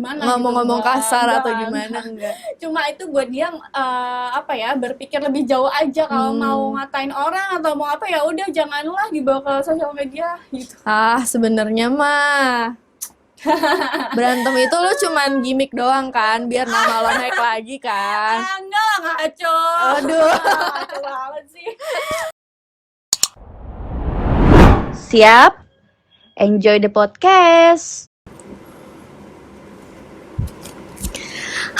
gimana ngomong-ngomong gitu, kasar enggak, atau gimana enggak. Cuma itu buat dia berpikir lebih jauh aja kalau mau ngatain orang atau mau apa ya udah janganlah dibawa ke sosial media gitu. Sebenarnya mah berantem itu lu cuman gimmick doang kan biar nama lo naik lagi kan. Enggak lah, ngaco. Aduh. Ngaco banget sih. Siap? Enjoy the podcast.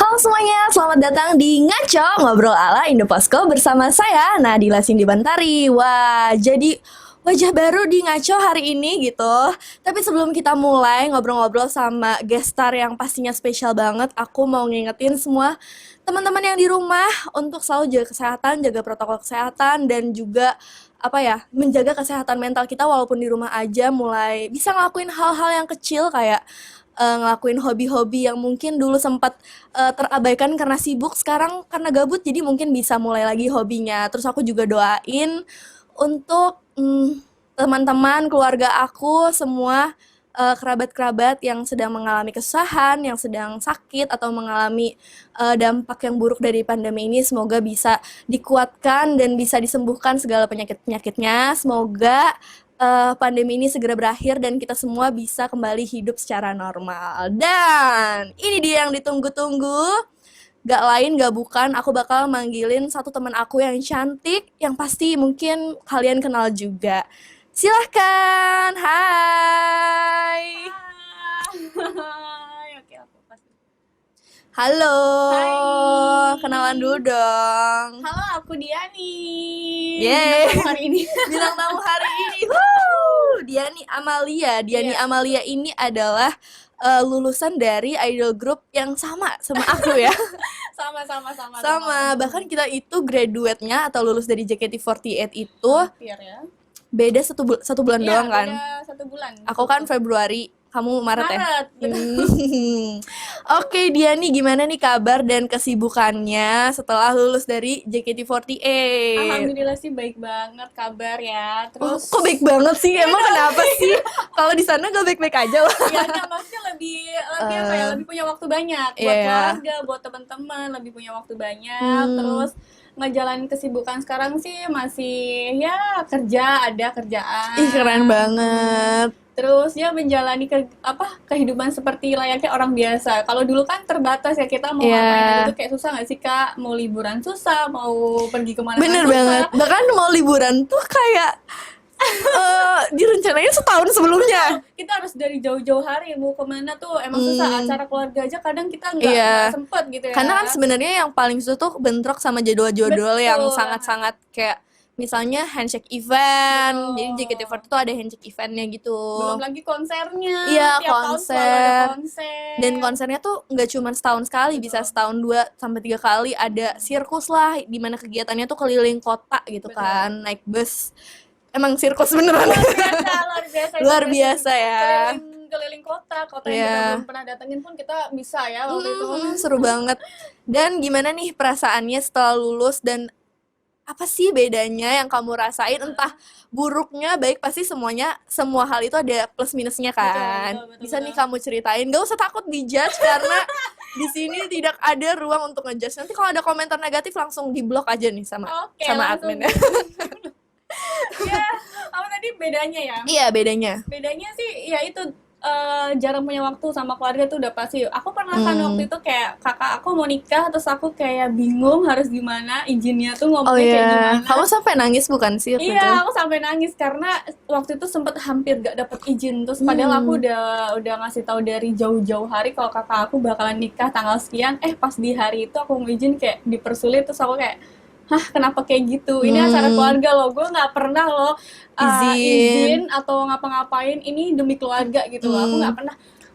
Halo semuanya, selamat datang di Ngaco Ngobrol ala Indoposko bersama saya Nadila Cindy Bantari. Wah, jadi wajah baru di Ngaco hari ini gitu. Tapi sebelum kita mulai ngobrol-ngobrol sama guest star yang pastinya spesial banget, aku mau ngingetin semua teman-teman yang di rumah untuk selalu jaga kesehatan, jaga protokol kesehatan, dan juga menjaga kesehatan mental kita walaupun di rumah aja. Mulai bisa ngelakuin hal-hal yang kecil kayak ngelakuin hobi-hobi yang mungkin dulu sempat terabaikan karena sibuk, sekarang karena gabut jadi mungkin bisa mulai lagi hobinya. Terus aku juga doain untuk teman-teman, keluarga aku, semua kerabat-kerabat yang sedang mengalami kesusahan, yang sedang sakit atau mengalami dampak yang buruk dari pandemi ini, semoga bisa dikuatkan dan bisa disembuhkan segala penyakit-penyakitnya. Semoga pandemi ini segera berakhir dan kita semua bisa kembali hidup secara normal. Dan ini dia yang ditunggu-tunggu. Gak lain gak bukan, aku bakal manggilin satu teman aku yang cantik, yang pasti mungkin kalian kenal juga. Silahkan, hai. Oke, aku pasti. Halo, Hai. kenalan dulu dong. Halo, aku Diani. Yeay. Bintang tamu hari ini. Bintang tamu hari ini. Woo! Diani Amalia. Diani Iya. Amalia ini adalah lulusan dari idol group yang sama aku ya. Sama. Bahkan kita itu graduate-nya atau lulus dari JKT48 itu Hampir ya. beda satu bulan doang kan. Beda 1 bulan. Aku kan Februari, kamu Maret ya? betul. Oke, Diani, gimana nih kabar dan kesibukannya setelah lulus dari JKT48? Alhamdulillah sih baik banget kabar ya. Terus Kok baik banget sih? Emang kenapa sih? Kalau di sana gak baik-baik aja lah. ya enggak, maksudnya lebih punya waktu banyak buat Iya. keluarga, buat teman-teman, lebih punya waktu banyak. Terus ngejalanin kesibukan sekarang sih masih ya ada kerjaan. Ih, keren banget. Terus ya menjalani kehidupan seperti layaknya orang biasa. Kalau dulu kan terbatas ya, kita mau Iya. ngapain aja tuh kayak susah nggak sih Kak? Mau liburan susah, mau pergi kemana Bener susah. banget. Bahkan mau liburan tuh kayak direncanain setahun sebelumnya. Kita harus dari jauh-jauh hari mau kemana tuh emang susah. Acara keluarga aja kadang kita Iya. nggak sempet gitu ya. Karena kan sebenarnya yang paling susah tuh bentrok sama jadwal-jadwal Betul. yang sangat-sangat kayak misalnya handshake event. Jadi JKT48 tuh ada handshake eventnya gitu. Belum lagi konsernya. Iya, Tiap tahun selalu ada konser. Dan konsernya tuh nggak cuma setahun sekali, bisa setahun 2-3 kali. Ada sirkus lah, dimana kegiatannya tuh keliling kota gitu. Betul. Kan, naik bus. Emang sirkus beneran. luar biasa. Luar biasa ya. Keliling kota yang Iya. kita belum pernah datengin pun kita bisa ya waktu itu. Seru banget. Dan gimana nih perasaannya setelah lulus dan apa sih bedanya yang kamu rasain? Entah buruknya, baik, pasti semua hal itu ada plus minusnya kan. Betul. Bisa nih kamu ceritain, gak usah takut dijudge karena di sini tidak ada ruang untuk ngejudge. Nanti kalau ada komentar negatif langsung diblok aja nih sama langsung. admin. Ya, apa tadi bedanya ya? Iya, bedanya. Bedanya sih ya itu jarang punya waktu sama keluarga tuh udah pasti. Aku pernah kan waktu itu kayak kakak aku mau nikah, terus aku kayak bingung harus gimana, izinnya tuh ngomongnya kayak gimana. Kamu sampai nangis bukan sih waktu itu? Iya, aku sampai nangis karena waktu itu sempet hampir gak dapet izin. Terus padahal aku udah ngasih tahu dari jauh-jauh hari kalau kakak aku bakalan nikah tanggal sekian. Pas di hari itu aku mau izin kayak dipersulit, terus aku kayak kenapa kayak gitu? Ini acara keluarga loh, gue nggak pernah loh izin atau ngapa-ngapain. Ini demi keluarga gitu loh.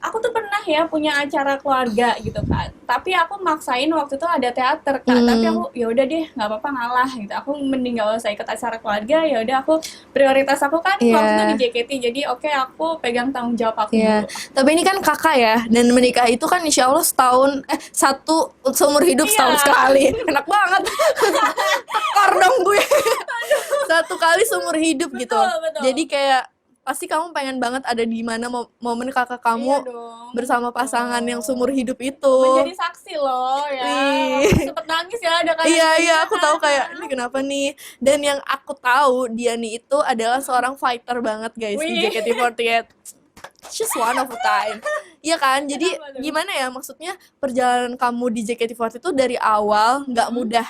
Aku tuh pernah ya punya acara keluarga gitu kan. Tapi aku maksain waktu itu ada teater kan. Tapi aku ya udah deh, nggak apa-apa ngalah gitu. Aku mending nggak usah ikut acara keluarga. Ya udah, aku prioritas aku kan waktu itu di JKT. Jadi oke, aku pegang tanggung jawab aku dulu. Tapi ini kan kakak ya, dan menikah itu kan insya Allah satu seumur hidup setahun sekali. Enak banget. Tekor dong gue. Satu kali seumur hidup gitu. Betul. Jadi kayak pasti kamu pengen banget ada di mana momen kakak Iya kamu dong. bersama pasangan yang seumur hidup itu. Menjadi saksi loh ya. Wih. Aku sempet nangis ya ada kayak Iya, gitu. aku tahu kayak ini kenapa nih. Dan yang aku tahu dia nih itu adalah seorang fighter banget guys di Wih. JKT48. She's one of a kind. Iya kan? Jadi Kenapa tuh? gimana ya, maksudnya perjalanan kamu di JKT48 itu dari awal nggak mudah.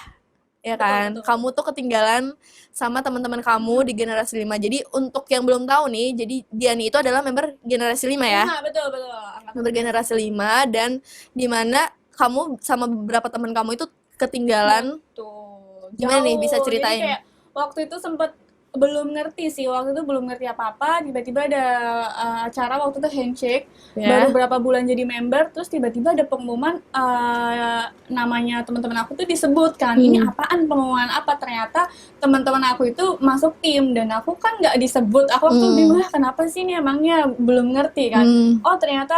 Ya kan? betul. Kamu tuh ketinggalan sama teman-teman kamu di generasi 5. Jadi untuk yang belum tahu nih, jadi Diani itu adalah member generasi 5 ya. Nah, betul. Angkatan Member generasi 5 dan dimana kamu sama beberapa teman kamu itu ketinggalan. tuh. Gimana nih, bisa ceritain? Jadi kayak waktu itu sempet belum ngerti sih, waktu itu belum ngerti apa-apa, tiba-tiba ada acara waktu itu handshake, Ya. baru berapa bulan jadi member, terus tiba-tiba ada pengumuman namanya teman-teman aku tuh disebutkan, ini apaan, pengumuman apa, ternyata teman-teman aku itu masuk tim, dan aku kan nggak disebut, aku waktu bingung, kenapa sih ini emangnya, belum ngerti kan, oh ternyata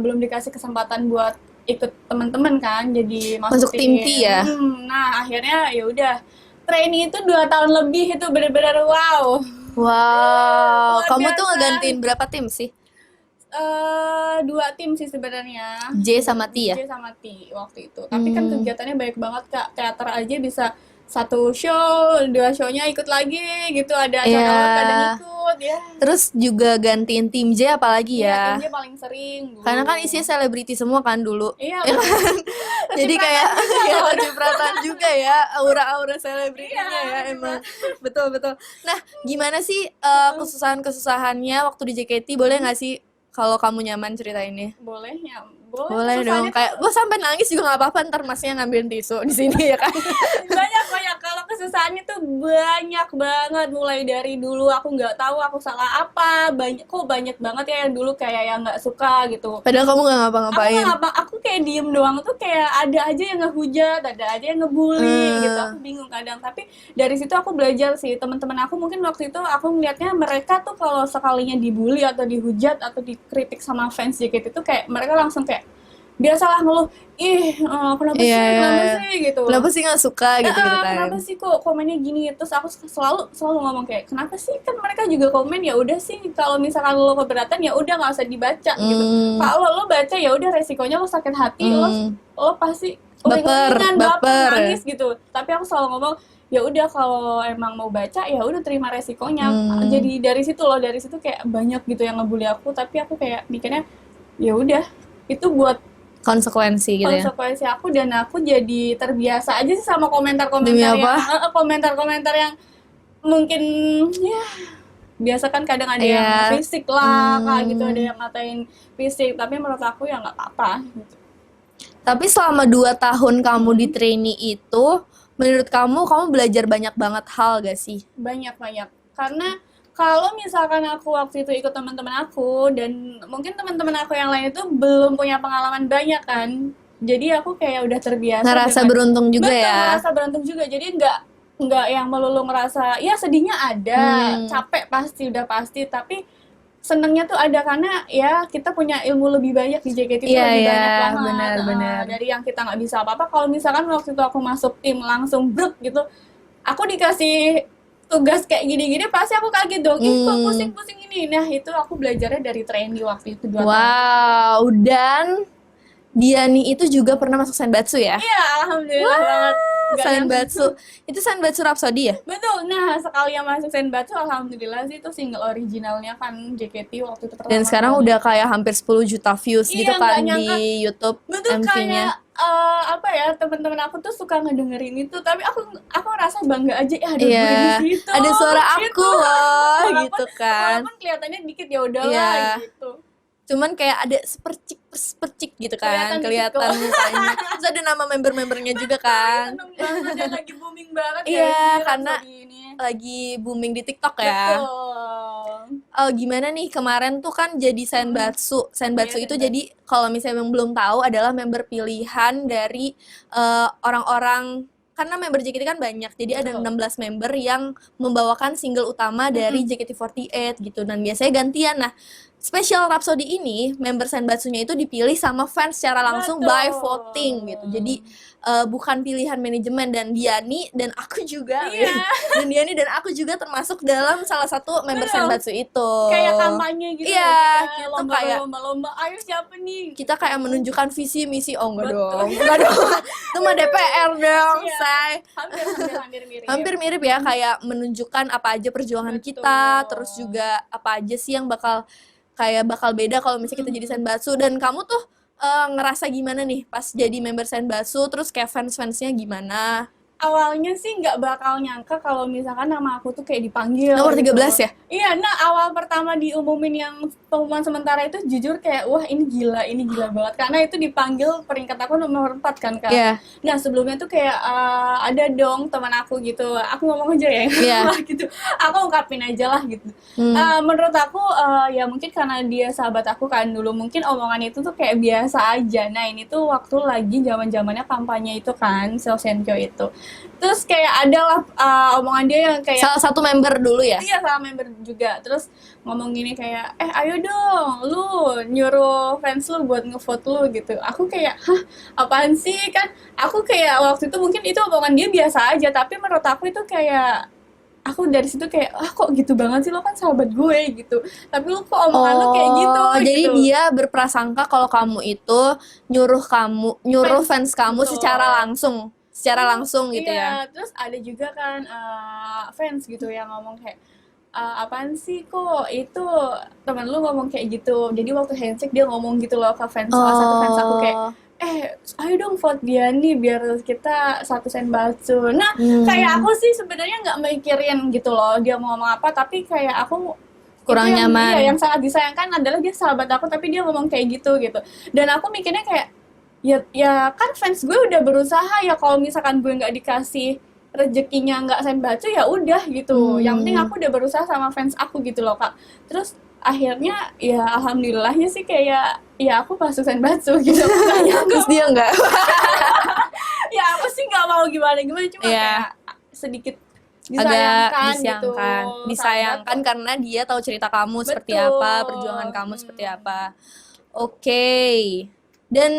belum dikasih kesempatan buat ikut teman-teman kan, jadi Masuk tim T ya? Nah akhirnya ya udah, trainee itu 2 tahun lebih, itu bener-bener wow. Wow, Luar kamu tuh biasa. ngegantiin berapa tim sih? 2 tim sih sebenarnya. J sama T ya? J sama T waktu itu. Tapi kan kegiatannya banyak banget Kak. Teater aja bisa 1 show, 2 show-nya ikut lagi gitu. Ada acara Iya. kadang ikut ya. Terus juga gantiin tim J apalagi Iya, ya? timnya paling sering dulu. Karena kan isinya selebriti semua kan dulu. Iya, Ya kan? Jadi kayak ya loh. kecipratan juga ya, aura-aura selebritinya Iya, ya emang. Betul. Nah, gimana sih kesusahan-kesusahannya waktu di JKT? Boleh nggak sih kalau kamu nyaman ceritainnya? Boleh ya. Boleh kesusahannya dong. Kayak gue sampai nangis juga nggak apa-apa, ntar masnya ngambilin tisu di sini ya kan? banyak kalau kesusahannya tuh banyak banget, mulai dari dulu aku nggak tahu aku salah apa, banyak banget ya yang dulu kayak yang nggak suka gitu. Padahal kamu nggak ngapa-ngapain. Aku kayak diem doang tuh, kayak ada aja yang ngehujat, ada aja yang ngebully gitu, aku bingung kadang. Tapi dari situ aku belajar sih, teman-teman aku mungkin waktu itu aku melihatnya mereka tuh kalau sekalinya dibully atau dihujat atau dikritik sama fans JKT itu kayak mereka langsung kayak biasalah ngeluh, kenapa sih gitu. Kenapa sih nggak suka gitu kan? Kenapa sih kok komennya gini? Terus aku selalu ngomong kayak, kenapa sih, kan mereka juga komen, ya udah sih kalau misalkan lo keberatan ya udah nggak usah dibaca gitu. Kalau lo baca ya udah resikonya lo sakit hati, lo pasti Baper, nangis gitu. Tapi aku selalu ngomong, ya udah kalau emang mau baca ya udah terima resikonya. Jadi dari situ kayak banyak gitu yang ngebully aku, tapi aku kayak mikirnya ya udah itu buat Konsekuensi gitu ya. konsekuensi aku, dan aku jadi terbiasa aja sih sama komentar-komentar Demi yang apa? komentar-komentar yang mungkin ya biasa kan kadang ada Iya. yang fisik lah Kak, gitu, ada yang ngatain fisik, tapi menurut aku ya nggak apa-apa gitu. Tapi selama 2 tahun kamu di trainee itu, menurut kamu belajar banyak banget hal gak sih? Banyak karena kalau misalkan aku waktu itu ikut teman-teman aku, dan mungkin teman-teman aku yang lain itu belum punya pengalaman banyak kan, jadi aku kayak udah terbiasa Ngerasa dengan- beruntung juga Betul, ya. ngerasa beruntung juga, jadi nggak yang melulu ngerasa ya sedihnya ada, capek udah pasti, tapi senengnya tuh ada karena ya kita punya ilmu lebih banyak di JKT itu, Iya, lebih iya, banyak banget. benar. Dari yang kita nggak bisa apa-apa, kalau misalkan waktu itu aku masuk tim langsung bruk gitu, aku dikasih tugas kayak gini-gini pasti aku kaget dong, kok pusing-pusing ini. Nah itu aku belajarnya dari trainee waktu itu 2 tahun. Wow, dan Diani itu juga pernah masuk Senbatsu ya? Iya, alhamdulillah banget. Nggak Senbatsu. Itu Senbatsu Rhapsody ya? Betul, nah sekali yang masuk Senbatsu, alhamdulillah sih itu single originalnya kan JKT waktu itu pertama. Dan sekarang kali. udah kayak hampir 10 juta views Iya, gitu nggak kan nyangka. di YouTube Betul, MV-nya. kayak apa ya, teman-teman aku tuh suka ngedengerin itu, tapi aku rasa bangga aja ya, ada gue Iya, di situ. ada suara gitu. aku loh, Walaupun- gitu kan. Walaupun kelihatannya dikit ya udahlah Iya. gitu. Cuman kayak ada sepercik gitu kan, Kelihatan kelihatan mukanya. Terus ada nama member-membernya juga kan. Seneng banget, dan lagi booming banget Iya, guys, di karena Rhapsody ini. lagi booming di TikTok ya. Betul. Gimana nih kemarin tuh kan jadi Senbatsu. Senbatsu Iya, itu Senbatsu. jadi kalau misalnya yang belum tahu adalah member pilihan dari orang-orang, karena member JKT kan banyak. Jadi ada Betul. 16 member yang membawakan single utama dari JKT48 gitu, dan biasanya gantian. Nah, Special Rhapsody ini member Senbatsunya itu dipilih sama fans secara langsung by Betul. voting gitu. Jadi bukan pilihan manajemen, dan Diani dan aku juga Iya. dan Diani dan aku juga termasuk dalam salah satu member Betul. Senbatsu itu. Kayak kampanye gitu. Iya, kayak kita kayak lomba-lomba, ayo siapa nih? kita kayak menunjukkan visi misi. Oh enggak Betul. dong, enggak dong. Itu mah DPR dong, Iya. say. Hampir mirip. Hampir mirip ya, kayak menunjukkan apa aja perjuangan Betul. kita, terus juga apa aja sih yang bakal beda kalau misalnya kita jadi Senbatsu. Dan kamu tuh ngerasa gimana nih pas jadi member Senbatsu, terus kayak fans-fansnya gimana? Awalnya sih nggak bakal nyangka kalau misalkan nama aku tuh kayak dipanggil. Nomor gitu. 13 ya? Iya, nah awal pertama diumumin yang pengumuman sementara itu jujur kayak wah ini gila banget karena itu dipanggil peringkat aku nomor 4 kan Kak. Iya. Nah sebelumnya tuh kayak ada dong teman aku gitu, aku ngomong aja ya, Iya. gitu. Aku ungkapin aja lah gitu. Menurut aku ya mungkin karena dia sahabat aku kan dulu, mungkin omongan itu tuh kayak biasa aja. Nah ini tuh waktu lagi zamannya kampanye itu kan, Seosenkyo itu. Terus kayak ada lah omongan dia yang kayak Salah satu member dulu ya? iya sama member juga. Terus ngomong gini kayak ayo dong lu nyuruh fans lu buat ngevote lu gitu. Aku kayak hah apaan sih, kan aku kayak waktu itu mungkin itu omongan dia biasa aja, tapi menurut aku itu kayak aku dari situ kayak kok gitu banget sih, lo kan sahabat gue gitu, tapi lu kok omongan lu kayak gitu. Jadi gitu. dia berprasangka kalau kamu itu nyuruh fans kamu Betul. secara langsung gitu ya. Iya, terus ada juga kan fans gitu yang ngomong kayak apaan sih kok itu teman lu ngomong kayak gitu. Jadi waktu handshake dia ngomong gitu loh ke fans, salah satu fans aku kayak ayo dong vote dia nih biar kita satu Senbatsu. Nah kayak aku sih sebenarnya nggak mikirin gitu loh dia mau ngomong apa, tapi kayak aku Kurang itu nyaman. Iya, yang sangat disayangkan adalah dia sahabat aku tapi dia ngomong kayak gitu. Dan aku mikirnya kayak ya kan fans gue udah berusaha ya, kalau misalkan gue nggak dikasih rezekinya nggak Senbatsu ya udah gitu. Yang penting aku udah berusaha sama fans aku gitu loh Kak. Terus akhirnya ya alhamdulillahnya sih kayak ya aku masuk Senbatsu gitu. Makanya Terus dia enggak. ya aku sih nggak mau gimana cuma Iya. kayak sedikit Agak disayangkan gitu. disayangkan karena dia tahu cerita kamu seperti Betul. apa, perjuangan kamu seperti apa. Oke. Dan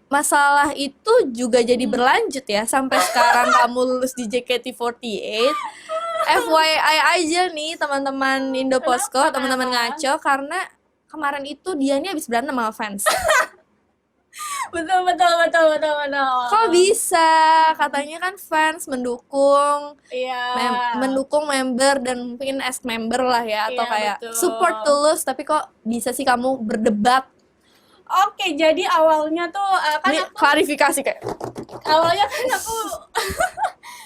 masalah itu juga jadi berlanjut ya sampai sekarang kamu lulus di JKT48. FYI aja nih teman-teman Indoposko, Kenapa? teman-teman ngaco, karena kemarin itu dia nih habis berantem sama fans. betul. Kok bisa? Katanya kan fans mendukung Iya. mendukung member dan mungkin ex member lah ya, atau Iya, kayak betul. support tulus, tapi kok bisa sih kamu berdebat? Oke, jadi awalnya tuh kan Ini aku klarifikasi kayak awalnya kan aku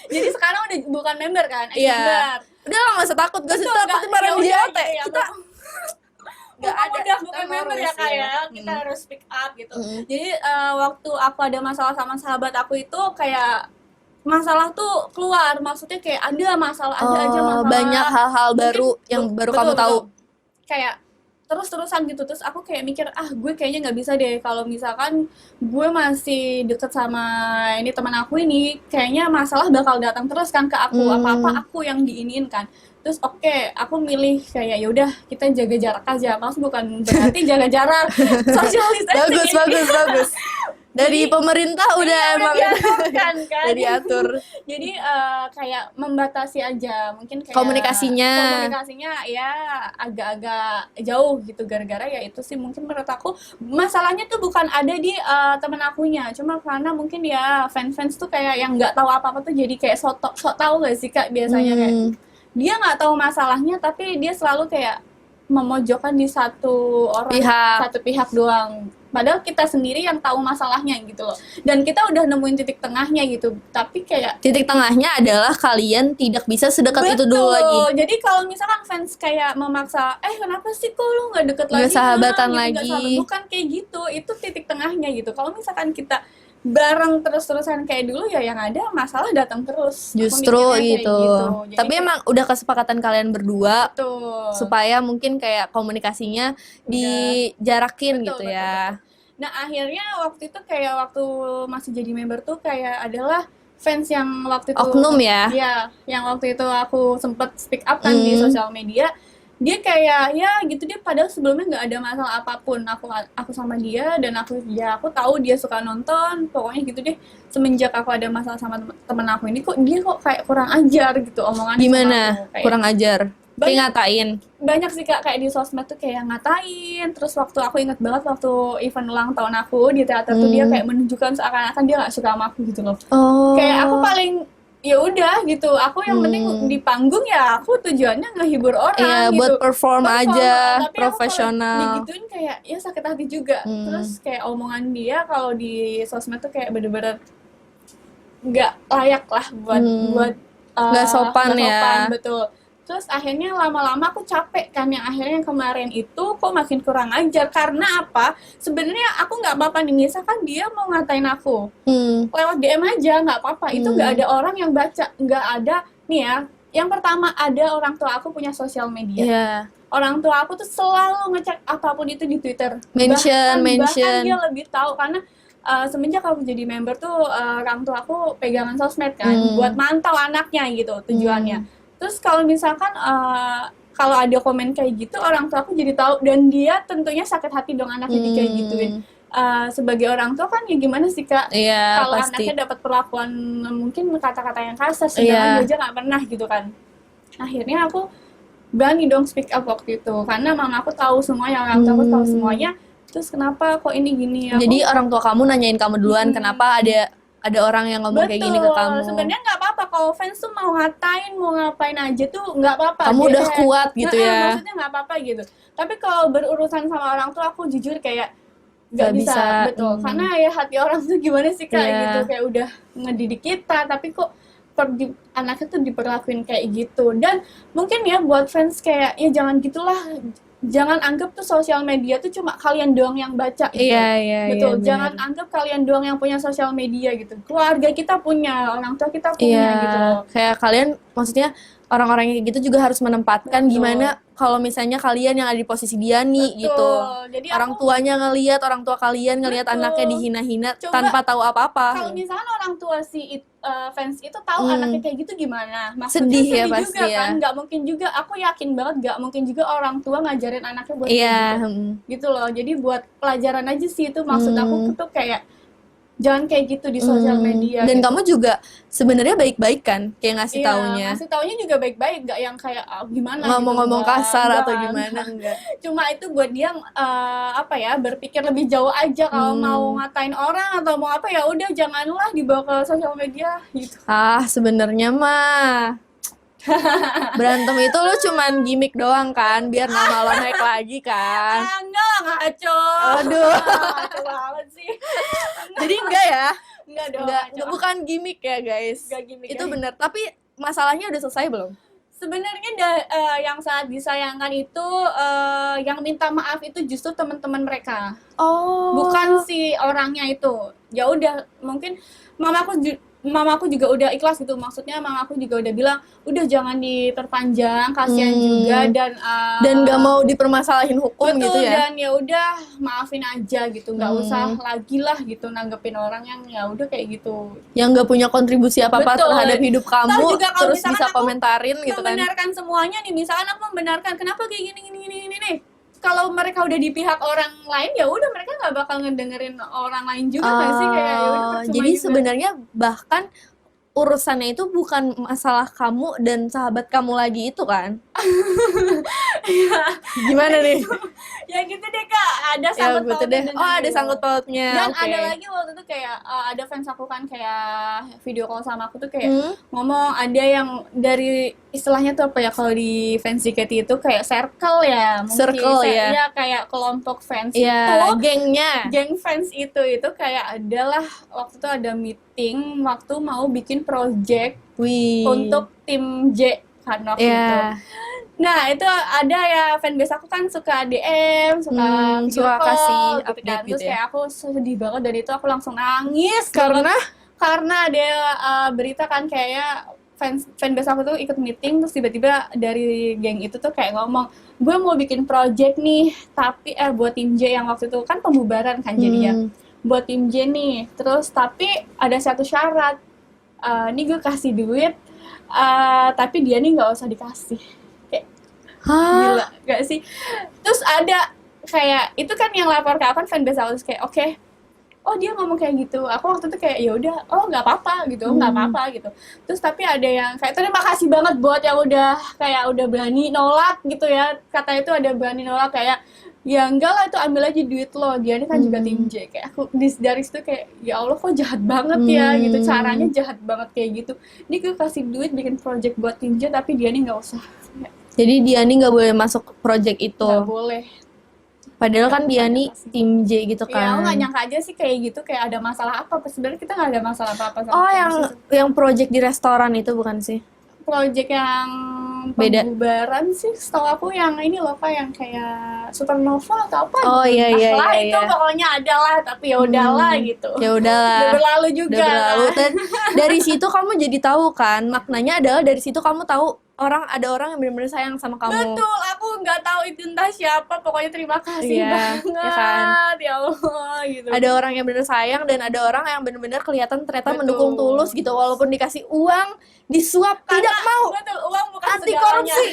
jadi sekarang udah bukan member kan, Iya. member. Udah lah, gak usah takut, gak usah Betul, takut nggak- bareng ya di udah JOT. gitu ya, Kita nggak ada, udah kita bukan member ya harus Kak ya, ya. kita harus speak up gitu. Jadi waktu aku ada masalah sama sahabat aku itu kayak masalah tuh keluar, maksudnya kayak ada masalah, ada aja masalah. Banyak hal-hal baru yang baru kamu tahu. Kayak terus-terusan gitu, terus aku kayak mikir gue kayaknya nggak bisa deh kalau misalkan gue masih deket sama ini teman aku ini, kayaknya masalah bakal datang terus kan ke aku, apa-apa aku yang diinin kan. Terus aku milih kayak yaudah kita jaga jarak aja, maksud bukan berarti jaga jarak, social distancing. Bagus. Dari pemerintah udah emang diaturkan kan. udah diatur. Jadi kayak membatasi aja, mungkin kayak Komunikasinya ya agak-agak jauh gitu, gara-gara ya itu sih mungkin menurut aku masalahnya tuh bukan ada di temen akunya, cuma karena mungkin ya fans tuh kayak yang nggak tahu apa-apa tuh jadi kayak sok tahu gak sih Kak biasanya kayak dia nggak tahu masalahnya tapi dia selalu kayak memojokkan di satu pihak doang. Padahal kita sendiri yang tahu masalahnya gitu loh. Dan kita udah nemuin titik tengahnya gitu. Tapi kayak titik tengahnya adalah kalian tidak bisa sedekat itu dulu lagi. Jadi kalau misalkan fans kayak memaksa, kenapa sih kok lu nggak deket lagi? Nggak sahabatan gitu, lagi. nggak sahabat. Bukan kayak gitu. Itu titik tengahnya gitu. Kalau misalkan kita bareng terus-terusan kayak dulu ya yang ada masalah datang terus. Aku Justru mikirnya kayak gitu. Jadi Tapi kayak emang udah kesepakatan kalian berdua betul. supaya mungkin kayak komunikasinya dijarakin Betul, gitu betul, ya. Nah akhirnya waktu itu kayak waktu masih jadi member tuh kayak adalah fans yang waktu itu Oknum ya? Iya, yang waktu itu aku sempet speak up kan di sosial media. dia kayak ya gitu, dia padahal sebelumnya nggak ada masalah apapun aku sama dia, dan aku tahu dia suka nonton, pokoknya gitu deh. Semenjak aku ada masalah sama temen aku ini, kok dia kok kayak kurang ajar gitu omongannya sama Gimana? aku. Kayak Kurang ajar. Kayak banyak ngatain. banyak sih Kak, kayak di sosmed tuh kayak ngatain. Terus waktu aku inget banget waktu event ulang tahun aku di teater tuh, dia kayak menunjukkan seakan-akan dia nggak suka sama aku gitu loh. Oh. Kayak aku paling ya udah gitu, aku yang penting di panggung ya aku tujuannya ngehibur orang Iya, gitu, buat perform aja, tapi profesional. aku kalau digituin kayak ya sakit hati juga. Terus kayak omongan dia kalau di sosmed tuh kayak bener-bener nggak layak lah buat Nggak sopan ya. betul. Terus akhirnya lama-lama aku capek kan, yang akhirnya yang kemarin itu kok makin kurang ajar. Karena apa? Sebenarnya aku nggak apa-apa nih, misalkan dia mau ngatain aku lewat DM aja nggak apa-apa, itu nggak ada orang yang baca, nggak ada nih ya. Yang pertama, ada orang tua aku punya sosial media. Iya. Orang tua aku tuh selalu ngecek apapun itu di Twitter. Mention. Bahkan dia lebih tahu karena semenjak aku jadi member tuh orang tua aku pegangan sosmed kan, buat mantau anaknya gitu tujuannya. Terus kalau misalkan kalau ada komen kayak gitu, orang tua aku jadi tahu, dan dia tentunya sakit hati dong anaknya kayak gituin. Sebagai orang tua kan ya gimana sih Kak, Iya, kalau pasti. anaknya dapat perlakuan mungkin kata-kata yang kasar, sedangkan dia aja nggak pernah gitu kan. Akhirnya aku berani dong speak up waktu itu, karena mama aku tahu semuanya, orang tua aku tahu semuanya. Terus kenapa kok ini gini ya? Jadi orang tua kamu nanyain kamu duluan, kenapa ada orang yang ngomong kayak gini ke kamu. Sebenarnya nggak apa-apa kalau fans tuh mau ngatain, mau ngapain aja tuh nggak apa-apa. Kamu udah kuat gitu ya. Maksudnya nggak apa-apa gitu. Tapi kalau berurusan sama orang tua, aku jujur kayak nggak bisa. Betul. Karena ya hati orang tuh gimana sih Kak, gitu. Kayak udah ngedidik kita, tapi kok anaknya tuh diperlakuin kayak gitu. Dan mungkin ya buat fans kayak ya jangan gitulah. Jangan anggap tuh sosial media tuh cuma kalian doang yang baca gitu. Iya, Betul, iya, jangan anggap kalian doang yang punya sosial media gitu. Keluarga kita punya, orang tua kita punya gitu. Kayak kalian, maksudnya orang-orang yang kayak gitu juga harus menempatkan gimana kalau misalnya kalian yang ada di posisi dia nih gitu. Jadi orang tuanya ngelihat, orang tua kalian ngelihat anaknya dihina-hina tanpa tahu apa-apa. Kalau misalnya orang tua si fans itu tahu anaknya kayak gitu gimana? Maksudnya sedih ya juga pasti kan? Nggak mungkin juga, aku yakin banget nggak mungkin juga orang tua ngajarin anaknya buat gitu loh. Jadi buat pelajaran aja sih itu maksud aku tuh kayak jangan kayak gitu di sosial media. Dan gitu. kamu juga sebenarnya baik-baik kan, kayak ngasih taunya. Ngasih taunya juga baik-baik, nggak yang kayak gimana ngomong-ngomong gitu, kasar atau gimana, enggak. Cuma itu buat dia berpikir lebih jauh aja, kalau mau ngatain orang atau mau apa ya udah janganlah dibawa ke sosial media gitu. Sebenarnya mah berantem itu lu cuman gimmick doang kan, biar nama lo naik lagi kan. Enggak lah, ngaco. Aduh. Ngaco banget sih. Jadi enggak ya? Enggak dong. Enggak, bukan gimmick ya guys. Enggak gimmick. Itu bener, tapi masalahnya udah selesai belum? Sebenarnya yang sangat disayangkan itu yang minta maaf itu justru teman-teman mereka. Bukan si orangnya itu. Ya udah, mungkin mamaku juga udah ikhlas gitu, maksudnya mamaku juga udah bilang udah jangan diperpanjang, kasihan juga, dan nggak mau dipermasalahin hukum gitu ya. Dan ya udah maafin aja gitu, nggak usah lagi lah gitu nanggepin orang yang ya udah kayak gitu, yang nggak punya kontribusi apa-apa terhadap hidup kamu, juga terus bisa komentarin gitu kan. Membenarkan semuanya nih, misalkan aku membenarkan kenapa kayak gini nih. Kalau mereka udah di pihak orang lain ya udah, mereka nggak bakal ngedengerin orang lain juga nggak sih, kayak ya udah percuma jadi juga. sebenarnya bahkan urusannya itu bukan masalah kamu dan sahabat kamu lagi itu kan. Gimana nih? Ya gitu deh Kak, ada sangkut pautnya. Ada sangkut pautnya. Dan ada lagi waktu itu kayak ada fans aku kan kayak video call sama aku tuh kayak ngomong, ada yang dari istilahnya tuh apa ya kalau di fans JKT itu kayak circle ya, mungkin circle ya, kayak kelompok fans itu geng fans itu kayak adalah waktu itu ada meeting waktu mau bikin project untuk tim J kan waktu itu. Nah itu ada ya, fanbase aku kan suka DM, suka kasih gitu update kan. Terus gitu ya. kayak aku sedih banget, dan itu aku langsung nangis karena ada berita kan kayak fanbase aku tuh ikut meeting, terus tiba-tiba dari geng itu tuh kayak ngomong, gue mau bikin project nih, tapi buat tim J yang waktu itu kan pembubaran kan jadinya, buat tim J nih, terus tapi ada satu syarat, nih gue kasih duit, tapi dia nih nggak usah dikasih. Hah? Gila gak sih? Terus ada kayak itu kan yang lapor ke aku kan fanbase aku, terus kayak oke, oh dia ngomong kayak gitu, aku waktu itu kayak ya udah, oh nggak apa-apa gitu, nggak apa-apa gitu. Terus tapi ada yang kayak terima kasih banget buat yang udah kayak udah berani nolak gitu ya, kata itu ada berani nolak kayak ya enggak lah, itu ambil aja duit lo, dia ini kan juga tim J. Kayak aku dari situ kayak ya Allah kok jahat banget ya gitu, caranya jahat banget kayak gitu. Ini gue kasih duit bikin project buat tim J tapi dia ini nggak usah. Jadi dia nih nggak boleh masuk project itu. Nggak boleh. Padahal kan dia nih tim J gitu Ya, aku kan. nggak nyangka aja sih kayak gitu, kayak ada masalah apa. Sebenarnya kita nggak ada masalah apa-apa sama Oh, Fanbase itu. yang project di restoran itu bukan sih? Project yang Beda. pembubaran sih, setahu aku yang ini loh Kak, yang kayak Supernova atau apa Oh, gitu. iya, Entah iya, lah, iya, itu iya. pokoknya ada lah, tapi ya udahlah gitu. Ya udahlah. Udah berlalu juga. Udah berlalu. Kan. Dan dari situ kamu jadi tahu kan, maknanya adalah dari situ kamu tahu ada orang yang benar-benar sayang sama kamu. Betul, aku nggak tahu itu entah siapa, pokoknya terima kasih Iya, banget, ya kan? ya Allah gitu. Ada orang yang benar sayang dan ada orang yang benar-benar kelihatan ternyata Betul. mendukung tulus gitu, walaupun dikasih uang, disuap, tidak mau. Betul, uang bukan Anti segalanya. korupsi.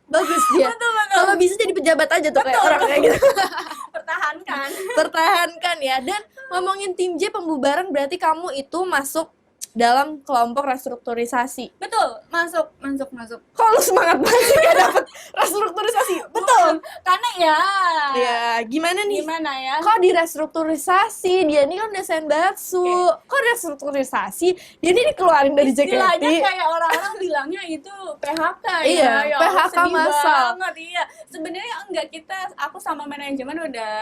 Bagus dia. Betul, betul. Kalau bisa jadi pejabat aja tuh kayak Betul. orang kayak gitu. Pertahankan. Pertahankan ya. Dan ngomongin tim J pembubaran, berarti kamu itu masuk dalam kelompok restrukturisasi. Betul, masuk. Kok lu semangat banget sih gak dapet restrukturisasi? Betul. Karena ya. Ya, gimana nih? Gimana ya? Kok di restrukturisasi? Dia ini kan desain bakso. Kok restrukturisasi? Dia ini dikeluarin dari Istilahnya JKT. kayak orang-orang bilangnya itu PHK Iya, ya. Ya Allah, PHK sedih massal. banget, iya. Sebenarnya enggak, aku sama manajemen udah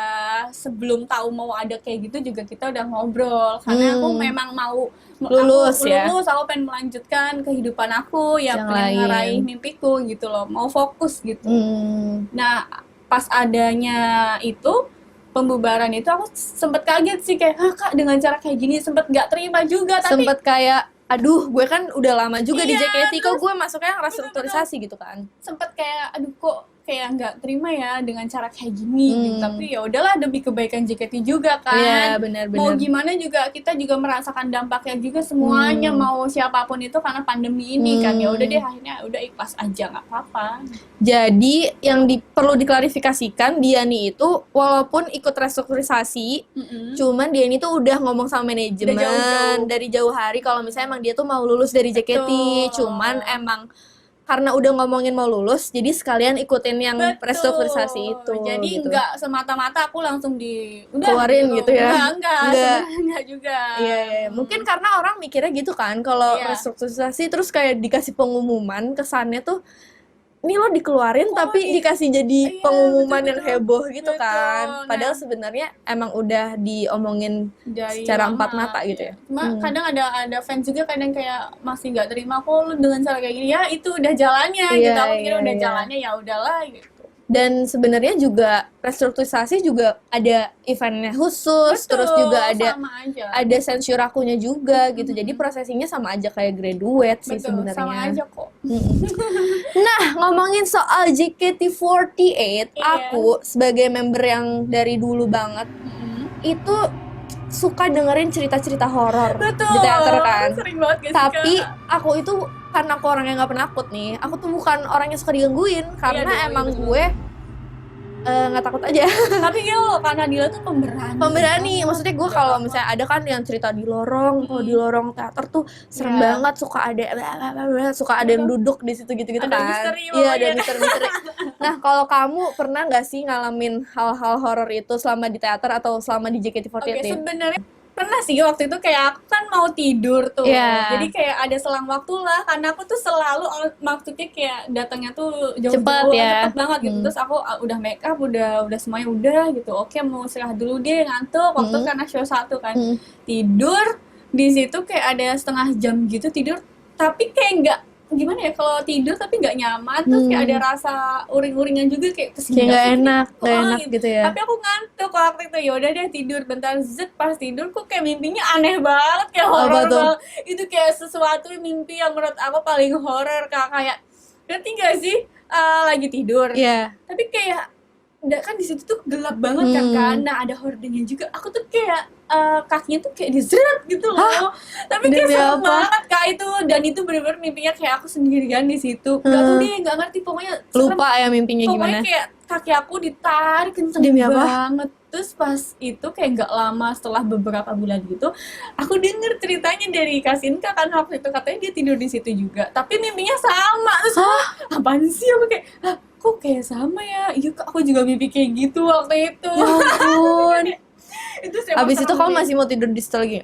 sebelum tahu mau ada kayak gitu juga kita udah ngobrol, karena aku memang mau Lulus ya. aku pengen melanjutkan kehidupan aku ya, Yang pengen lain. ngeraih mimpiku gitu loh, mau fokus gitu. Hmm. Nah, pas adanya itu pembubaran itu aku sempet kaget sih kayak, Kak dengan cara kayak gini, sempet nggak terima juga, tapi Sempet kayak, aduh gue kan udah lama juga di Iya, JKT, kok gue masuknya yang restrukturisasi gitu kan. sempet kayak aduh kok kayak nggak terima ya dengan cara kayak gini gitu. Tapi ya udahlah demi kebaikan JKT juga kan. Iya, benar-benar. Mau gimana juga kita juga merasakan dampaknya juga semuanya, mau siapapun itu karena pandemi ini kan. Ya udah deh, akhirnya udah ikhlas aja, nggak apa-apa. Jadi yang perlu diklarifikasikan, dia nih itu walaupun ikut restrukturisasi, cuman dia ini tuh udah ngomong sama manajemen Udah jauh-jauh. dari jauh hari kalau misalnya emang dia tuh mau lulus dari JKT. Betul. Cuman emang karena udah ngomongin mau lulus, jadi sekalian ikutin yang Betul. restrukturisasi itu. Jadi gitu. nggak semata-mata aku langsung udah Keluarin gitu ya? Enggak. Nggak. Sebenarnya enggak juga. Iya, iya. Mungkin karena orang mikirnya gitu kan, kalau Iya. restrukturisasi terus kayak dikasih pengumuman, kesannya tuh ini lo dikeluarin Kok tapi dikasih jadi iya, pengumuman betul, yang betul. heboh gitu Betul. kan. Nah. Padahal sebenarnya emang udah diomongin Dari secara lama, empat mata gitu ya. Cuma kadang ada fans juga kadang kayak masih nggak terima, kok lu dengan cara kayak gini, ya itu udah jalannya Iya, gitu. Aku pikir iya, udah iya. jalannya, ya udahlah gitu. Dan sebenarnya juga restrukturisasi juga ada eventnya khusus, Betul, terus juga sama aja. ada sensurakunya juga gitu. Jadi prosesinya sama aja kayak graduate sih Betul, sebenarnya. sama aja kok. Nah, ngomongin soal JKT48, Iya. aku sebagai member yang dari dulu banget itu suka dengerin cerita-cerita horor Betul. di teater kan. Sering banget gak sih, Tapi Kak? aku itu karena aku orang yang nggak penakut nih, aku tuh bukan orang yang suka digangguin karena dong, emang betul. gue nggak takut aja. Tapi gitu loh, karena dia tuh pemberani. Pemberani, maksudnya gue kalau misalnya ada kan yang cerita di lorong, kalau di lorong teater tuh serem Iya. banget, suka ada yang duduk di situ gitu-gitu Ada kan. misteri Iya, ada pokoknya. misteri-misteri. Nah, kalau kamu pernah nggak sih ngalamin hal-hal horor itu selama di teater atau selama di JKT48? Oke, sebenarnya pernah sih waktu itu kayak aku kan mau tidur tuh. Iya. Jadi kayak ada selang waktu lah, karena aku tuh selalu maksudnya kayak datangnya tuh jauh-jauh, Cepet ya. cepet banget gitu. Terus aku udah make up, udah semuanya udah gitu. Oke, mau istirahat dulu deh, ngantuk. Waktu karena show 1 kan. Tidur di situ kayak ada setengah jam gitu tidur, tapi kayak nggak gimana ya, kalau tidur tapi nggak nyaman, terus kayak ada rasa uring-uringan juga kayak kesini Kayak nggak enak gitu ya. Tapi aku ngantuk waktu itu, ya udah deh tidur bentar, pas tidur kok kayak mimpinya aneh banget, kayak horor tuh? banget. Itu kayak sesuatu mimpi yang menurut aku paling horor, kayak ngerti gak sih, lagi tidur Iya. tapi kayak kan di situ tuh gelap banget kan, nah ada hordengnya juga. Aku tuh kayak kakinya tuh kayak diseret gitu loh. Tapi kayak Demi serem apa? banget Kak itu, dan itu bener-bener mimpinya kayak aku sendirian di situ. Gak tau deh, gak ngerti, pokoknya serem. Lupa ya mimpinya Pokoknya gimana. kayak kaki aku ditarik kenceng Demi apa? banget. Terus pas itu kayak gak lama setelah beberapa bulan gitu, aku denger ceritanya dari Kasinka kan waktu itu katanya dia tidur di situ juga. Tapi mimpinya sama. Terus apaan sih, aku kayak kok kayak sama ya? Iya Kak, aku juga mimpi kayak gitu waktu itu. Ya ampun. Itu sih emang Abis itu serem kamu sih. masih mau tidur di situ lagi?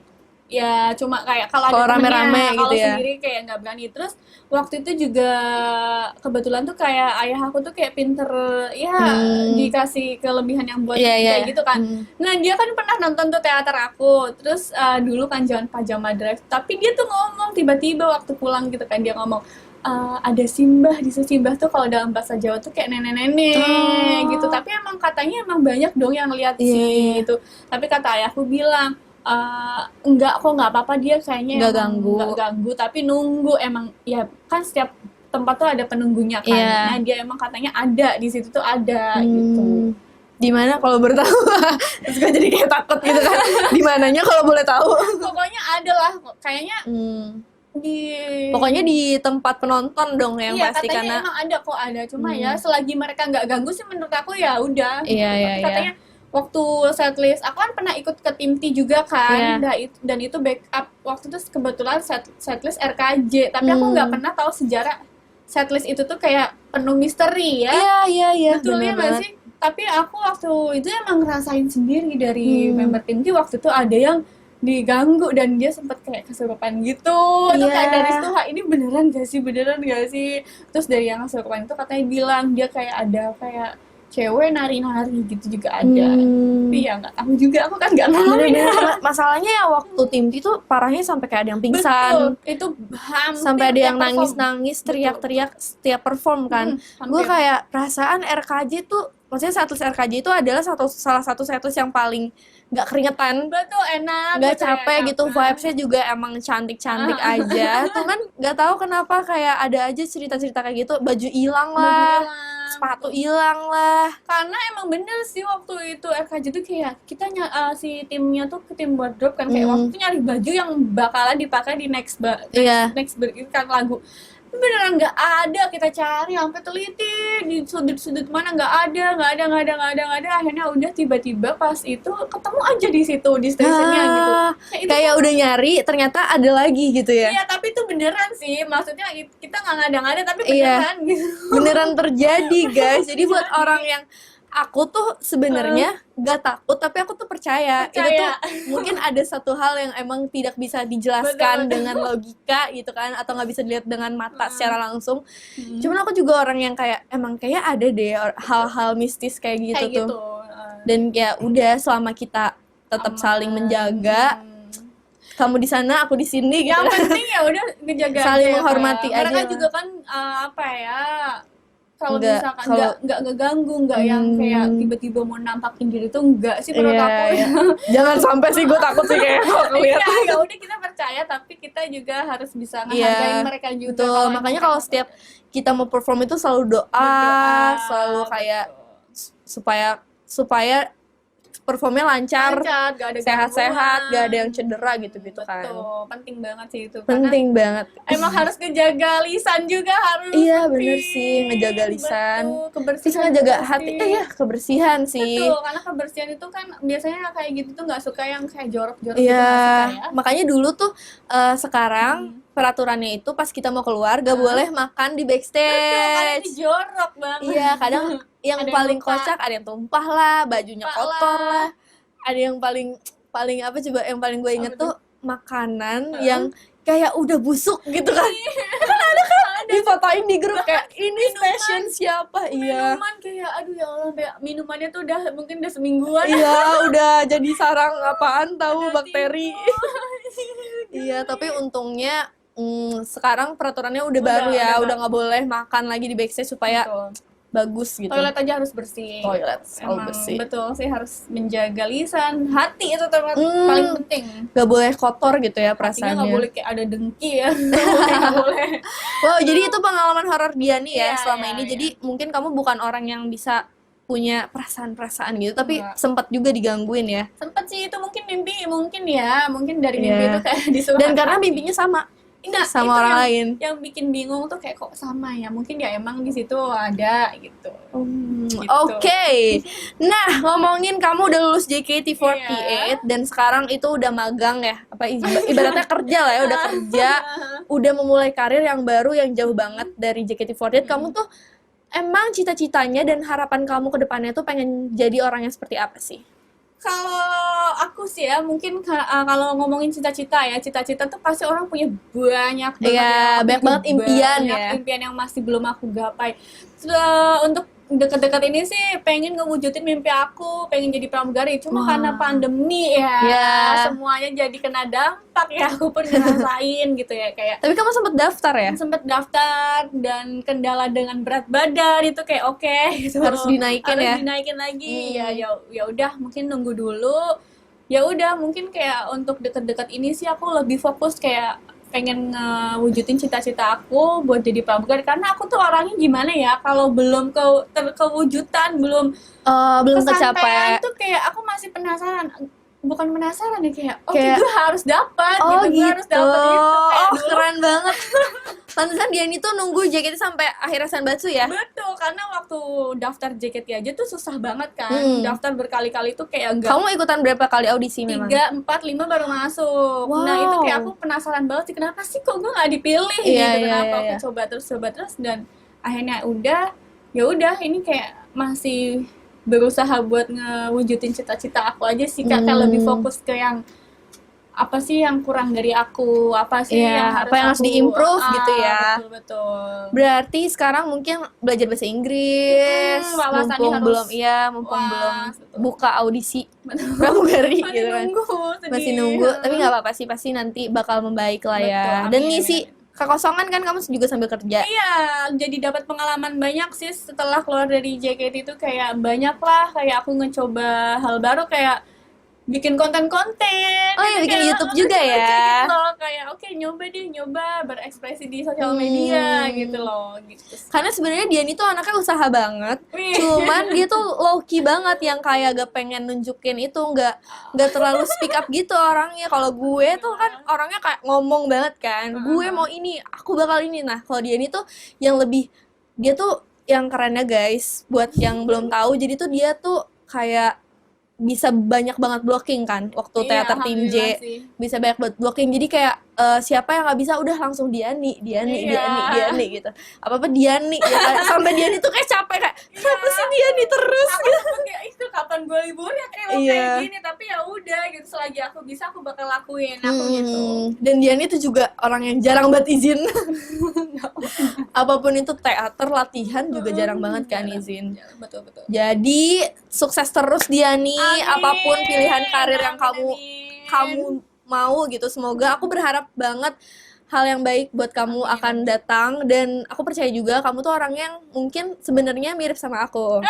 Ya cuma kayak kalau Kalau ada temennya, rame-rame kalau gitu ya. sendiri kayak nggak berani. Terus waktu itu juga kebetulan tuh kayak ayah aku tuh kayak pinter ya, dikasih kelebihan yang buat Iya, iya. kayak gitu kan. Nah dia kan pernah nonton tuh teater aku. Terus dulu kan Jalan Pajama Drive, tapi dia tuh ngomong tiba-tiba waktu pulang gitu kan, dia ngomong ada simbah di situ. Simbah tuh kalau dalam bahasa Jawa tuh kayak nenek-nenek gitu. Tapi emang katanya emang banyak dong yang lihat Iya, sih iya. itu. Tapi kata ayahku bilang enggak kok, nggak apa-apa, dia kayaknya Nggak emang ganggu. nggak ganggu, tapi nunggu emang ya kan setiap tempat tuh ada penunggunya kan. Iya. Nah dia emang katanya ada di situ tuh ada gitu. Di mana kalau bertahu? Terus gue jadi kayak takut gitu kan. Di mananya kalau boleh tahu? Pokoknya ada lah kayaknya di Pokoknya di tempat penonton dong yang iya, pasti, katanya karena emang ada kok, ada, cuma ya selagi mereka nggak ganggu sih menurut aku ya udah. Iya, gitu. iya, Tapi iya. katanya waktu setlist aku kan pernah ikut ke tim T juga kan. Iya. Dan itu backup waktu itu kebetulan setlist RKJ, tapi aku nggak pernah tahu sejarah setlist itu tuh kayak penuh misteri ya. Iya, Betul ya bener nggak banget. sih? Tapi aku waktu itu emang ngerasain sendiri dari member tim T waktu itu ada yang diganggu dan dia sempat kayak kesurupan gitu. Itu Iya. kayak dari situ, ini beneran gak sih? Terus dari yang kesurupan itu katanya bilang dia kayak ada kayak cewek nari-nari gitu juga ada. Tapi ya nggak tahu juga, aku kan nggak ngalamin. Bener-bener. Masalahnya ya waktu tim T tuh parahnya sampai kayak ada yang pingsan. Betul, itu hampir Sampai ada yang tiap perform. nangis-nangis, teriak-teriak setiap perform kan. Gue hampir. kayak perasaan RKJ tuh, maksudnya setlist RKJ itu adalah salah satu setlist yang paling gak keringetan, Betul, enak. gak betul, capek enak. gitu, vibesnya juga emang cantik-cantik aja. Cuman gak tahu kenapa kayak ada aja cerita-cerita kayak gitu, baju hilang Baju lah, hilang, sepatu betul. hilang lah. Karena emang bener sih waktu itu RKJ tuh kayak kita si timnya tuh ke tim wardrobe kan, kayak waktu itu nyari baju yang bakalan dipakai di next Iya. itu kan lagu. Tapi beneran nggak ada, kita cari sampai teliti di sudut-sudut mana, nggak ada. Akhirnya udah tiba-tiba pas itu ketemu aja di situ di stationnya gitu. Itu Kayak udah nyari, ternyata ada lagi gitu ya. iya, tapi itu beneran sih, maksudnya kita nggak ngada-ngada tapi Iya. beneran gitu. Beneran terjadi guys. Jadi buat orang yang aku tuh sebenarnya gak takut, tapi aku tuh percaya. Itu tuh mungkin ada satu hal yang emang tidak bisa dijelaskan Betul. dengan logika gitu kan, atau nggak bisa dilihat dengan mata secara langsung. Cuman aku juga orang yang kayak emang kayak ada deh hal-hal mistis kayak gitu Kayak tuh. gitu. Dan ya udah, selama kita tetap saling menjaga, kamu di sana aku di sini gitu. Yang penting ya udah ngejaga Saling aja ya, menghormati Kak. Mereka aja. juga kan apa ya, kalau Nggak, misalkan kalau- nggak ngeganggu, nggak yang kayak tiba-tiba mau nampakin diri tuh enggak sih menurut Iya, aku. iya. Jangan sampai sih, gue takut sih kayak kalau ngeliat. Iya, ya udah kita percaya, tapi kita juga harus bisa ngehargain Iya, mereka juga. betul. Kalau Makanya emang kalau mereka setiap kita mau perform itu selalu doa, berdoa, selalu kayak betul. supaya performnya lancar, Lancar, nggak ada sehat-sehat, gangguan. gak ada yang cedera gitu kan. Betul, penting banget sih itu. Penting banget. Karena emang harus ngejaga lisan juga, harus Iya, penting. bener sih, ngejaga lisan. Betul, Terus kebersihan ngejaga juga hati, sih. ya kebersihan sih. Betul, karena kebersihan itu kan biasanya kayak gitu tuh nggak suka yang kayak jorok-jorok gitu, Iya, nggak suka ya. makanya dulu tuh sekarang peraturannya itu pas kita mau keluar gak boleh makan di Betul, karena backstage. itu jorok banget. Iya, kadang yang Ada yang paling lupa. kocak ada yang tumpah lah, bajunya Lupa kotor lah. lah. Ada yang paling apa coba, yang paling gue inget Apa tuh makanan yang kayak udah busuk gitu kan. Ada. Difotoin di grup kayak ini Minuman. station siapa? Iya. Minuman kayak aduh ya Allah, kayak minumannya tuh udah mungkin udah semingguan. Iya, udah jadi sarang apaan tahu bakteri. Iya, tapi untungnya sekarang peraturannya udah baru ya, udah nggak boleh makan lagi di backstage supaya Betul. bagus gitu. Toilet aja harus bersih. Toilet selalu Emang bersih. betul sih, harus menjaga lisan, hati itu paling penting. Gak boleh kotor gitu ya Hatinya perasaannya. nggak boleh kayak ada dengki ya. Nggak boleh. Wow, jadi itu pengalaman horor dia nih ya Iya, selama iya, ini. iya. Jadi mungkin kamu bukan orang yang bisa punya perasaan-perasaan gitu, tapi Enggak. sempat juga digangguin ya. Sempet sih itu mungkin mimpi, mungkin dari mimpi Iya. itu kayak disuruh Dan karena mimpinya sama enggak, sama itu orang lain. yang bikin bingung tuh kayak kok sama ya, mungkin ya emang di situ ada gitu. Gitu. Oke. Nah, ngomongin kamu udah lulus JKT48 Iya. dan sekarang itu udah magang ya. Apa ibaratnya kerja lah ya, udah kerja, udah memulai karir yang baru yang jauh banget dari JKT48. Kamu tuh emang cita-citanya dan harapan kamu ke depannya tuh pengen jadi orang yang seperti apa sih? Kalau aku sih ya mungkin kalau ngomongin cita-cita ya, cita-cita tuh pasti orang punya banyak banget Iya, ya. Aku banyak punya banget impian banyak ya. impian yang masih belum aku gapai. Untuk dekat-dekat ini sih pengen ngewujudin mimpi aku, pengen jadi pramugari. Cuma Wah. karena pandemi ya, Iya. semuanya jadi kena dampak ya. Aku pun ngerasain gitu ya, kayak Tapi kamu sempet daftar ya? sempet daftar dan kendala dengan berat badan itu kayak oke gitu. Harus dinaikin Harus ya? dinaikin lagi. Ya udah mungkin nunggu dulu. Ya udah mungkin kayak untuk deket-deket ini sih aku lebih fokus kayak pengen ngewujudin cita-cita aku buat jadi pramugari, karena aku tuh orangnya gimana ya, kalau belum terkewujudan, belum Belum kesampaian kecapai. tuh kayak aku masih penasaran, bukan penasaran ya, kayak oke Kayak- gue harus dapat Oh gitu, gue harus dapat itu kayak Oh, dulu. keren banget. Pantesan Diani tuh nunggu JKT sampai akhirnya Sanbatsu ya? Betul, karena waktu daftar JKT aja tuh susah banget kan. Hmm. Daftar berkali-kali tuh kayak enggak Kamu ikutan berapa kali audisi memang? 3, 4, 5 baru masuk. Nah, Wow. itu kayak aku penasaran banget sih, kenapa sih kok gue nggak dipilih Iya, gitu. iya, Kenapa iya, aku iya. coba terus dan akhirnya ya udah ini kayak masih berusaha buat ngewujudin cita-cita aku aja sih, Kak. Kayak lebih fokus ke yang apa sih yang kurang dari aku, apa sih Iya, yang apa yang harus di-improve gitu ya. Betul. Berarti sekarang mungkin belajar bahasa Inggris, Wawasannya mumpung harus- belum mumpung Wah, belum betul. buka audisi pramugari Masih gitu kan. nunggu, Masih sedih. nunggu, tapi nggak apa-apa sih, pasti nanti bakal membaik lah ya. Betul, Dan amin, ngisi kekosongan kan kamu juga sambil kerja. Iya, jadi dapat pengalaman banyak sih setelah keluar dari JKT itu, kayak banyak lah, kayak aku ngecoba hal baru kayak bikin konten-konten. Oh iya, Gitu, bikin kayak YouTube juga ya. gitu loh, kayak oke nyoba berekspresi di sosial media gitu loh, gitu. Karena sebenarnya Diani tuh anaknya usaha banget. Wih. Cuman dia tuh low key banget yang kayak gak pengen nunjukin itu, nggak terlalu speak up gitu orangnya. Kalau gue tuh kan orangnya kayak ngomong banget kan. Gue mau ini, aku bakal ini. Nah, kalau Diani tuh yang lebih, dia tuh yang kerennya guys, buat yang belum tahu, jadi tuh dia tuh kayak bisa banyak banget blocking kan waktu Iya, teater tim J, alhamdulillah sih. bisa banyak banget blocking, jadi kayak siapa yang nggak bisa udah langsung Diani Iya. gitu, apa Diani ya kan? Sampai Diani tuh kayak capek kayak kenapa sih Diani terus Aku sempet kayak itu kapan gue libur ya kayak Iya. kayak gini, tapi ya udah gitu, selagi aku bisa aku bakal lakuin aku gitu. Dan Diani tuh juga orang yang jarang banget izin. Apapun itu teater, latihan juga jarang banget kan izin. Betul. Jadi sukses terus Diani, Amin. apapun pilihan karir yang Amin. kamu mau gitu. Semoga, aku berharap banget hal yang baik buat kamu akan datang, dan aku percaya juga kamu tuh orang yang mungkin sebenarnya mirip sama aku.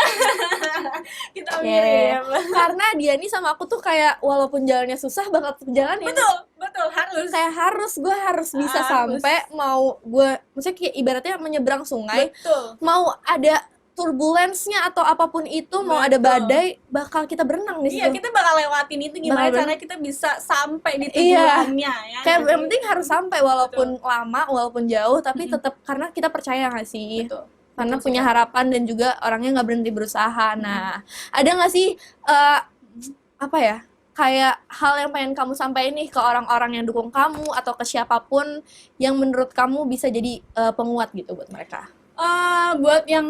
Kita Yeah. mirip. Karena Diani sama aku tuh kayak walaupun jalannya susah bakal jalanin. Betul harus. Kayak gue harus bisa Harus. sampai, mau gue maksudnya kayak ibaratnya menyeberang sungai, Betul. mau ada turbulensnya atau apapun itu, mau ada Betul. badai, bakal kita berenang di situ. Iya, kita bakal lewatin itu gimana Bakal cara kita bisa sampai di Iya. tujuannya ya. Kayak nggak yang sih? penting harus sampai, walaupun lama, walaupun jauh, tapi tetap karena kita percaya nggak sih? Betul. Karena Betul punya sekali. harapan dan juga orangnya nggak berhenti berusaha. Nah, ada nggak sih apa ya? Kayak hal yang pengen kamu sampaikan nih ke orang-orang yang dukung kamu atau ke siapapun yang menurut kamu bisa jadi penguat gitu buat mereka? Buat yang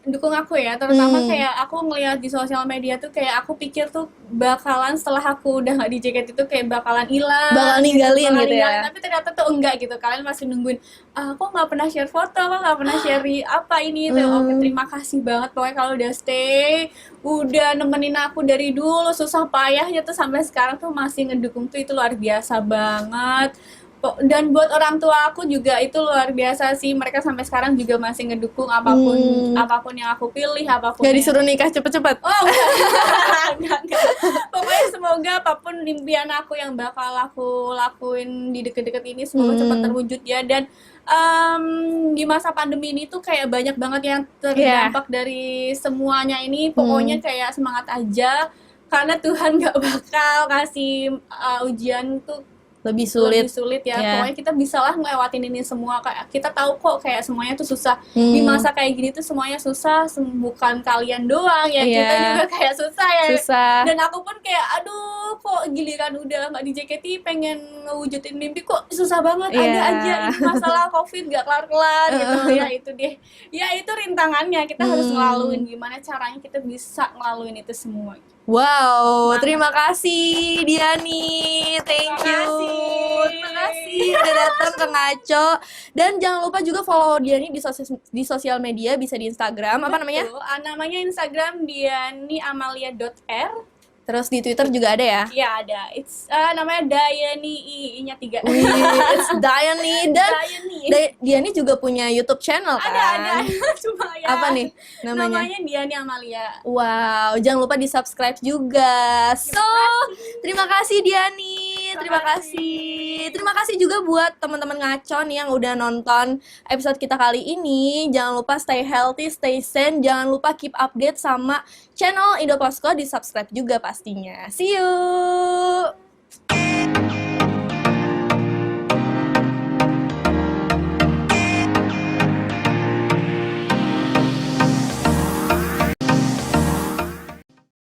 dukung aku ya, terutama Hmm. kayak aku ngeliat di sosial media tuh, kayak aku pikir tuh bakalan setelah aku udah gak di JKT itu kayak bakalan hilang, Bakal ninggalin gitu ya. tapi ternyata tuh enggak gitu. Kalian masih nungguin, aku nggak pernah share foto, aku nggak pernah share apa ini itu. Oke, terima kasih banget pokoknya kalau udah stay, udah nemenin aku dari dulu susah payahnya tuh sampai sekarang tuh masih ngedukung tuh, itu luar biasa banget. Dan buat orang tua aku juga itu luar biasa sih, mereka sampai sekarang juga masih ngedukung apapun yang aku pilih, apapun Gak yang- disuruh nikah cepet-cepet. Oh enggak. Pokoknya semoga apapun impian aku yang bakal aku lakuin di deket-deket ini semoga cepat terwujud ya. Dan di masa pandemi ini tuh kayak banyak banget yang terdampak dari semuanya ini. Pokoknya kayak semangat aja karena Tuhan nggak bakal kasih ujian tuh Lebih lebih sulit. sulit ya. Ya. Pokoknya kita bisalah ngelewatin ini semua. Kayak kita tahu kok kayak semuanya tuh susah. Di masa kayak gini tuh semuanya susah, bukan kalian doang ya. Iya. Kita juga kayak susah ya. Susah. Dan aku pun kayak aduh kok giliran udah nggak di JKT pengen ngewujudin mimpi kok susah banget. Iya. Ada aja ini masalah COVID nggak kelar-kelar gitu. Ya itu deh. Ya itu rintangannya. Kita harus ngelaluin gimana caranya kita bisa ngelaluin itu semua. Wow, Mantap. terima kasih Diani, thank you. Terima kasih udah datang ke Ngaco. Dan jangan lupa juga follow Diani di sosial media, bisa di Instagram, apa namanya? Betul. Namanya Instagram dianiamalia.r. Terus di Twitter juga ada ya? Iya ada. It's namanya Dayani I-nya 3. Wih, it's Diani. Dan Dayani. Diani juga punya YouTube channel kan? Ada. Cuma ya. Apa nih namanya? Namanya Diani Amalia. Wow, jangan lupa di subscribe juga. So, terima kasih Diani, terima kasih. Terima kasih juga buat teman-teman Ngaco nih yang udah nonton episode kita kali ini. Jangan lupa stay healthy, stay sane. Jangan lupa keep update sama channel Indo Posko, di subscribe juga pastinya. See you.